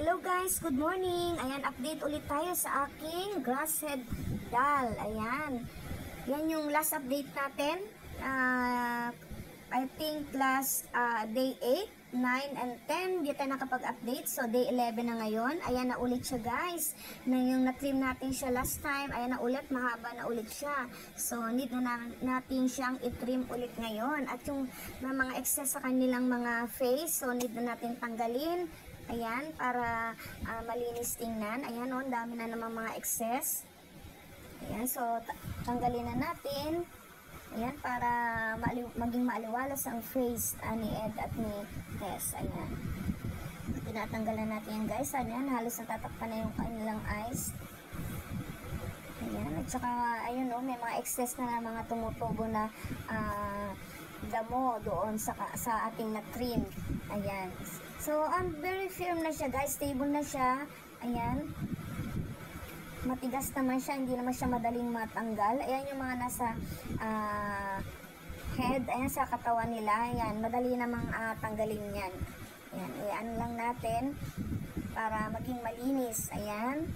Hello guys, good morning. Ayan, update ulit tayo sa aking grasshead doll. Ayan. Yan yung last update natin. I think last day 8, 9, and 10 di tayo nakapag-update. So day 11 na ngayon. Ayan na ulit siya guys. Na yung na-trim natin siya last time. Ayan na ulit, mahaba na ulit siya. So need na natin siyang i-trim ulit ngayon. At yung mga excess sa kanilang mga face, so need na natin tanggalin. Ayan, para malinis tingnan. Ayan o, dami na namang mga excess. Ayan, so tanggalin na natin. Ayan, para maging maaliwalas ang face ni Ed at ni Tess. Ayan. Tinatanggalan natin yan guys. Ayan, halos natatakpan na yung kanilang eyes. Ayan, at saka, ayun o, may mga excess na mga tumutubo na damo doon sa ating na-trim. Ayan. So, very firm na siya guys. Stable na siya. Ayan. Matigas naman siya. Hindi naman siya madaling matanggal. Ayan yung mga nasa head. Ayan sa katawan nila. Ayan. Madali namang tanggalin yan. Ayan. Ayan lang natin para maging malinis. Ayan.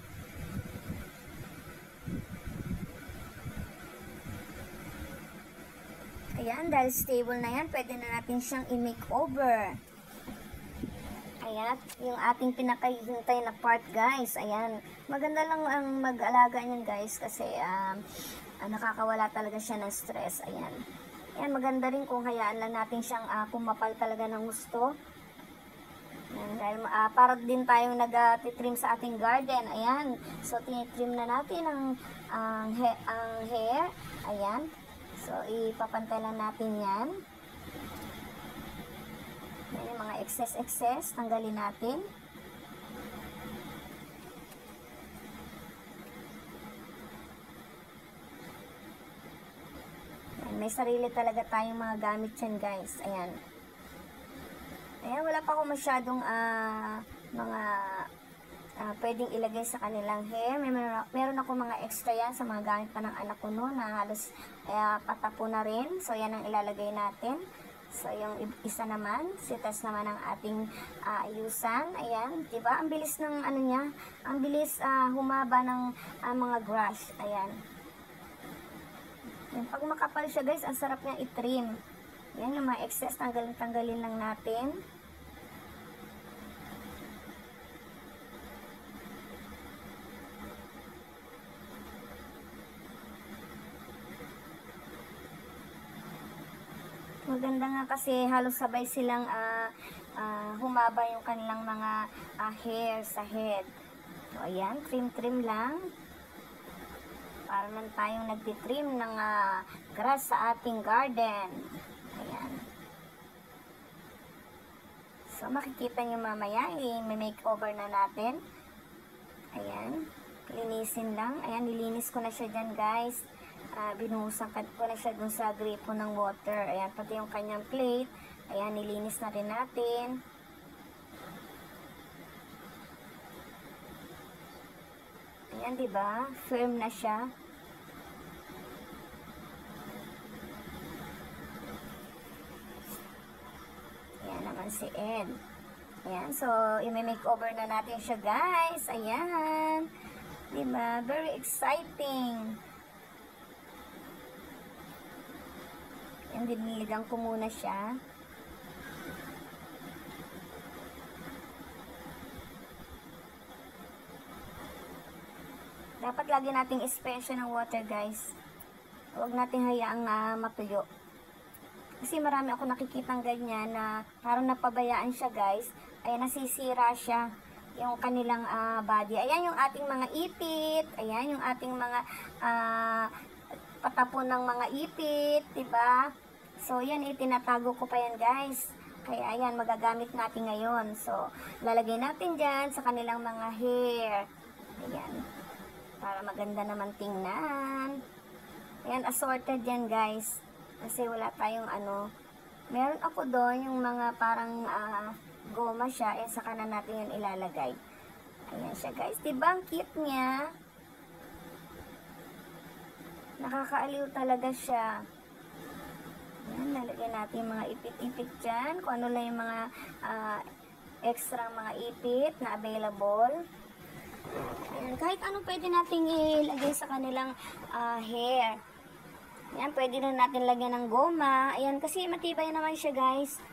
Ayan. Dahil stable na yan, pwede na natin siyang i-makeover. Ayan, yung ating pinakahihintay na part guys. Ayan, maganda lang ang mag-alaga niyan guys kasi nakakawala talaga siya ng stress. Ayan. Ayan, maganda rin kung hayaan lang natin siyang kumapal talaga ng gusto. Ayan, dahil para din tayong nag-trim sa ating garden. Ayan, so tinitrim na natin ang hair. Ayan, so ipapantay lang natin yan. Yan yung mga excess, tanggalin natin. Yan, may sarili talaga tayong mga gamit yan guys. Ayan. Ayan, wala pa ako masyadong mga pwedeng ilagay sa kanilang hair. Meron ako mga extra yan sa mga gamit pa ng anak ko no, na halos patapo na rin. So yan ang ilalagay natin. So, yung isa naman, si Tess naman ang ating ayusan. Ayan, diba? Ang bilis ng ano niya, ang bilis humaba ng mga grass. Ayan. Yan, pag makapal siya guys, ang sarap niya i-trim. Yan, yung mga excess, tanggalin lang natin. Maganda nga kasi halos sabay silang humaba yung kanilang mga hair sa head. So, ayan, trim lang. Para man tayong nagtitrim ng grass sa ating garden. Ayan. So, makikita nyo mamaya, i-makeover na natin. Ayan, linisin lang. Ayan, nilinis ko na siya dyan guys. Binuhusan ko na siya dun sa gripo ng water. Ayan, pati yung kanyang plate. Ayan, nilinis na rin natin. Ayan, diba? Firm na siya. Ayan naman si Ed. Ayan, so, i-makeover na natin siya guys. Ayan. Diba? Very exciting. Yan, diniligan ko muna siya. Dapat lagi nating i-spray siya ng water guys. Huwag nating hayaang matuyo. Kasi marami ako nakikitang ganyan na parang napabayaan siya guys. Ay nasisira siya yung kanilang body. Ayan yung ating mga ipit. Ayan yung ating mga patapon ng mga ipit, diba? So, yan, itinatago ko pa yan, guys. Kaya, ayan, magagamit natin ngayon. So, lalagay natin dyan sa kanilang mga hair. Ayan. Para maganda naman tingnan. Ayan, assorted yan, guys. Kasi wala tayong meron ako doon yung mga parang goma siya. Saka na natin yan ilalagay. Ayan siya, guys. Diba, ang cute niya? Nakakaaliw talaga siya. Ayan, lalagyan natin yung mga ipit-ipit dyan. Kung ano lang yung mga extra mga ipit na available. Ayan, kahit ano pwede nating ilagay sa kanilang hair. Ayan, pwede rin natin lagyan ng goma. Ayan, kasi matibay naman siya guys.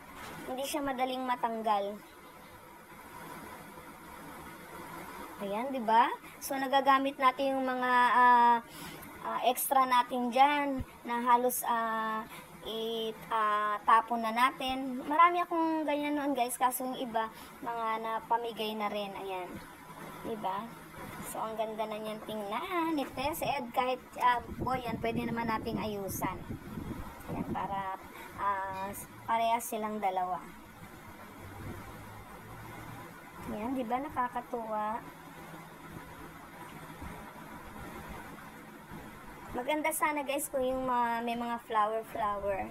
Hindi siya madaling matanggal. Ayan, di ba? So, nagagamit natin yung mga extra natin dyan na halos tapon na natin. Marami akong ganyan noon guys, kaso yung iba, mga napamigay na rin. Ayan. Diba? So, ang ganda na niyan tingnan. Ni Tess, Ed, kahit boy yan, pwede naman nating ayusan. Ayan, para parehas silang dalawa. Ayan, diba? Nakakatuwa. Maganda sana guys kung yung may mga flower.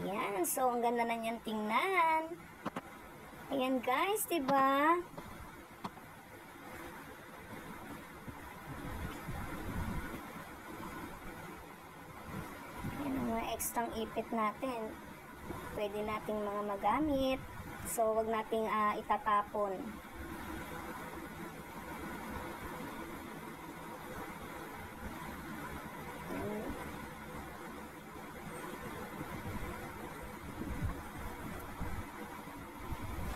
Ayan, so ang ganda na niyan tingnan. Ayan guys, diba? Ayan ang mga extrang ipit natin. Pwede nating mga magamit. So, wag nating itatapon.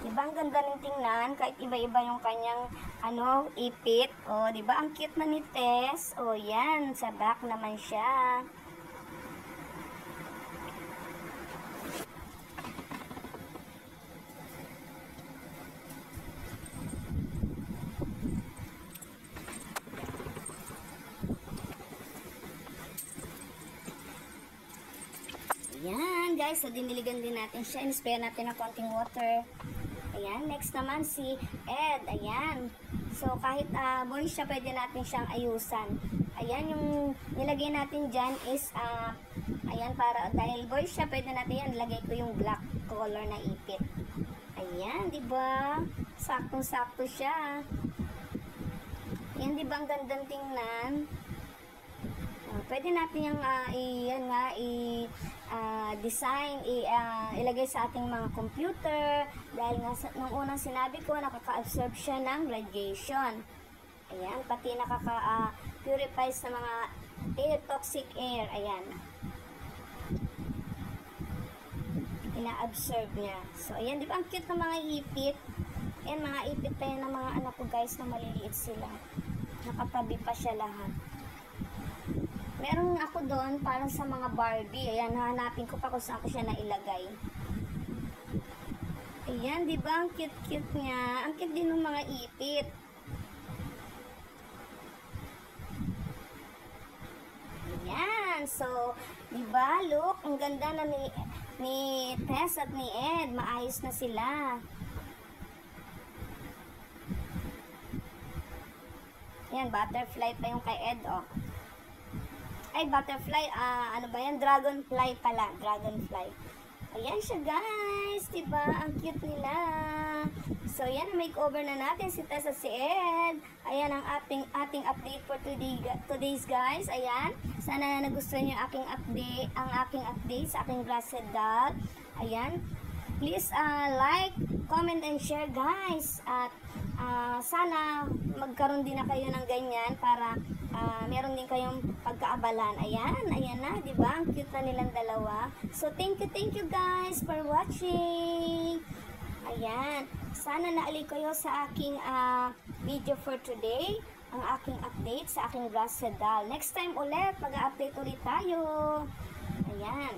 Diba ang ganda ng tingnan, kahit iba-iba yung kanyang ipit. O, diba ang cute na ni Tess? O, yan, sa back naman siya. Ayan, guys, so diniligan din natin siya. In-spray natin ng konting water. Ayan, next naman si Ed. Ayan. So, kahit boy siya, pwede natin siyang ayusan. Ayan, yung nilagay natin dyan is, ayan, dahil boy siya, pwede natin yan. Lagay ko yung black color na ipit. Ayan, diba? Saktong-sakto siya. Ayan, diba ang gandang tingnan? Pwede natin yung design, ilagay sa ating mga computer dahil nga nung unang sinabi ko, nakaka-absorb siya ng radiation. Ayan, pati nakaka-purify sa mga toxic air. Ayan. Ina-absorb niya. So, ayan, di ba ang cute ng mga ipit? Ayan, mga ipit pa yan ng mga anak ko guys na maliliit sila. Nakatabi pa siya lahat. Meron ako doon parang sa mga Barbie. Ayan, hahanapin ko pa kung saan ko siya nailagay. Ayan, di ba? Ang cute-cute niya. Ang cute din ng mga ipit. Ayan. So, di ba? Look, ang ganda na ni Tess at ni Ed. Maayos na sila. Ayan, butterfly pa yung kay Ed, oh. Ay, butterfly, ano ba yan? Dragonfly pala, dragonfly. Ayan siya guys, diba? Ang cute nila. So, yan, makeover na natin si Tess at si Ed. Ayan ang ating update for today's guys. Ayan, sana nagustuhan niyo ang aking update sa aking glasshead doll. Ayan, please like, comment, and share guys. At sana magkaroon din na kayo ng ganyan para meron din kayong pagkaabalan. Ayan na, di ba? Ang cute na nilang dalawa. So, thank you guys for watching. Ayan, sana naali kayo sa aking video for today. Ang aking update sa aking glasshead doll. Next time ulit, mag-update ulit tayo. Ayan.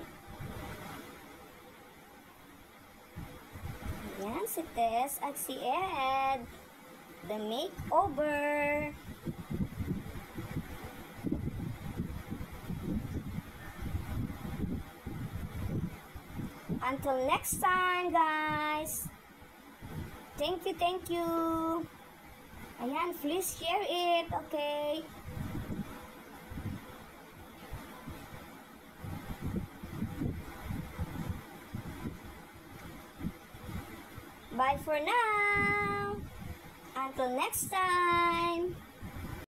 Ayan, si Tess at si Ed. The makeover. Until next time, guys. Thank you. Ayan, please share it, okay? Bye for now. Until next time.